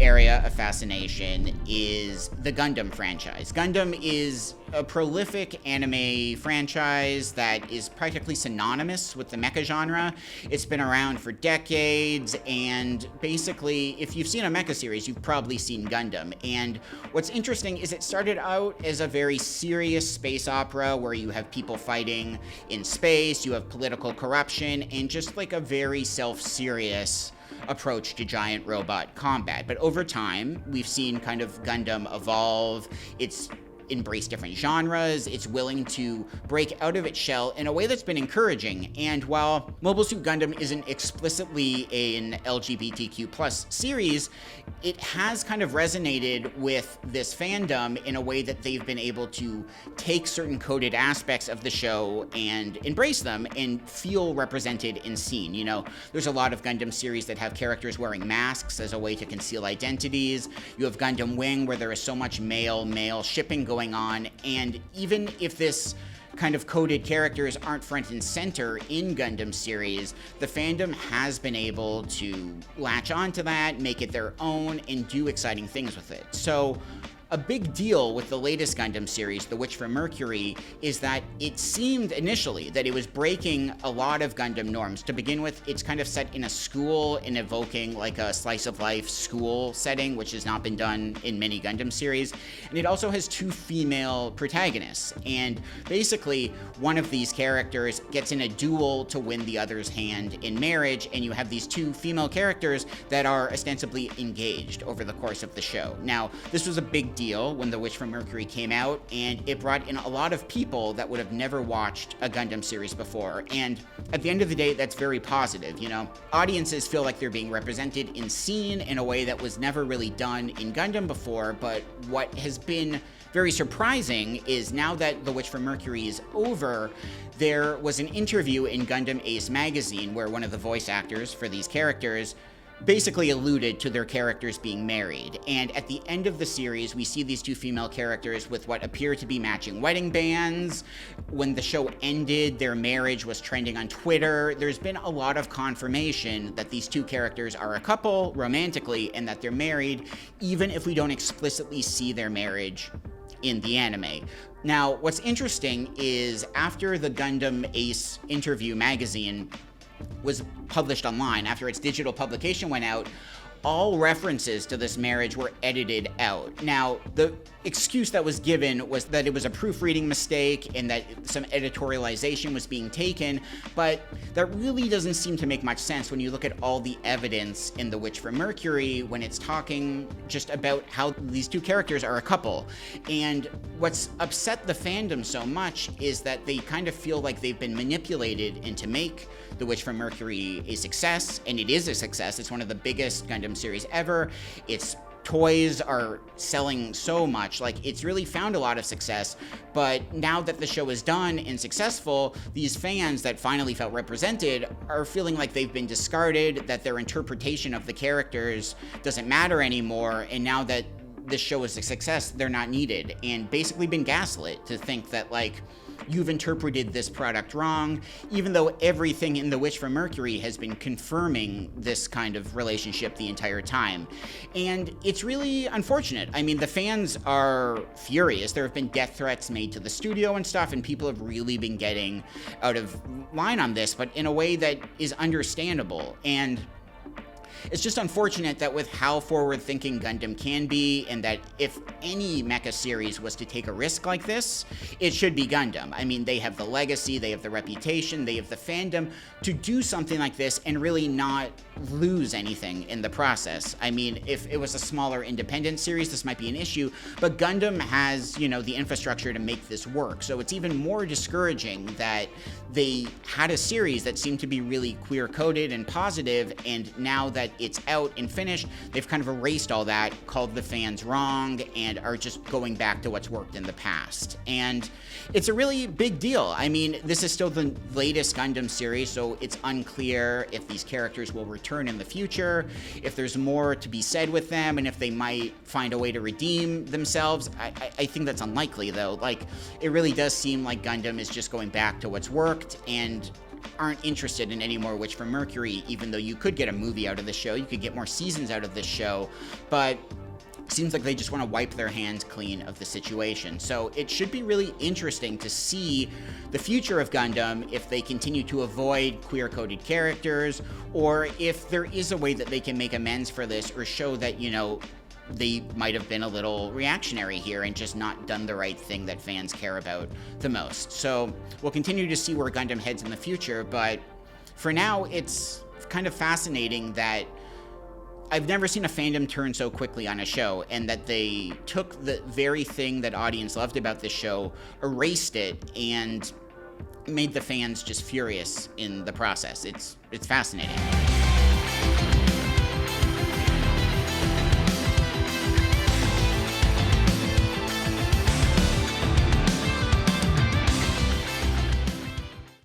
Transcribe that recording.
area of fascination is the Gundam franchise. Gundam is a prolific anime franchise that is practically synonymous with the mecha genre. It's been around for decades, and basically, if you've seen a mecha series, you've probably seen Gundam. And what's interesting is it started out as a very serious space opera where you have people fighting in space, you have political corruption, and just like a very self-serious approach to giant robot combat. But over time, we've seen kind of Gundam evolve. It's embrace different genres, it's willing to break out of its shell in a way that's been encouraging. And while Mobile Suit Gundam isn't explicitly an LGBTQ plus series, it has kind of resonated with this fandom in a way that they've been able to take certain coded aspects of the show and embrace them and feel represented and seen. You know, there's a lot of Gundam series that have characters wearing masks as a way to conceal identities. You have Gundam Wing, where there is so much male shipping going on, and even if this kind of coded characters aren't front and center in Gundam series, the fandom has been able to latch onto that, make it their own, and do exciting things with it. So a big deal with the latest Gundam series, The Witch from Mercury, is that it seemed initially that it was breaking a lot of Gundam norms. To begin with, it's kind of set in a school and evoking like a slice of life school setting, which has not been done in many Gundam series. And it also has two female protagonists. And basically, one of these characters gets in a duel to win the other's hand in marriage, and you have these two female characters that are ostensibly engaged over the course of the show. Now, this was a big deal when The Witch from Mercury came out, and it brought in a lot of people that would have never watched a Gundam series before. And at the end of the day, that's very positive, you know? Audiences feel like they're being represented and seen in a way that was never really done in Gundam before, but what has been very surprising is now that The Witch from Mercury is over, there was an interview in Gundam Ace magazine where one of the voice actors for these characters basically alluded to their characters being married. And at the end of the series, we see these two female characters with what appear to be matching wedding bands. When the show ended, their marriage was trending on Twitter. There's been a lot of confirmation that these two characters are a couple romantically and that they're married, even if we don't explicitly see their marriage in the anime. Now, what's interesting is after the Gundam Ace interview magazine was published online, after its digital publication went out, all references to this marriage were edited out. Now, the excuse that was given was that it was a proofreading mistake and that some editorialization was being taken, but that really doesn't seem to make much sense when you look at all the evidence in The Witch from Mercury when it's talking just about how these two characters are a couple. And what's upset the fandom so much is that they kind of feel like they've been manipulated into make The Witch from Mercury a success, and it is a success. It's one of the biggest Gundam series ever. Its toys are selling so much, like it's really found a lot of success, but now that the show is done and successful, these fans that finally felt represented are feeling like they've been discarded, that their interpretation of the characters doesn't matter anymore, and now that this show is a success, they're not needed, and basically been gaslit to think that, like, you've interpreted this product wrong, even though everything in The Witch from Mercury has been confirming this kind of relationship the entire time. And it's really unfortunate. I mean, the fans are furious. There have been death threats made to the studio and stuff, and people have really been getting out of line on this, but in a way that is understandable. And it's just unfortunate that with how forward-thinking Gundam can be, and that if any mecha series was to take a risk like this, it should be Gundam. I mean, they have the legacy, they have the reputation, they have the fandom to do something like this and really not lose anything in the process. I mean, if it was a smaller independent series, this might be an issue, but Gundam has, you know, the infrastructure to make this work, so it's even more discouraging that they had a series that seemed to be really queer-coded and positive, and now that it's out and finished, they've kind of erased all that, called the fans wrong, and are just going back to what's worked in the past. And it's a really big deal. I mean, this is still the latest Gundam series, so it's unclear if these characters will return in the future, if there's more to be said with them, and if they might find a way to redeem themselves. I think that's unlikely, though. Like, it really does seem like Gundam is just going back to what's worked, and aren't interested in any more Witch from Mercury, even though you could get a movie out of the show, you could get more seasons out of this show, but seems like they just want to wipe their hands clean of the situation. So it should be really interesting to see the future of Gundam, if they continue to avoid queer-coded characters, or if there is a way that they can make amends for this, or show that, you know, they might have been a little reactionary here and just not done the right thing that fans care about the most. So we'll continue to see where Gundam heads in the future, but for now, it's kind of fascinating that I've never seen a fandom turn so quickly on a show, and that they took the very thing that audience loved about this show, erased it, and made the fans just furious in the process. It's fascinating.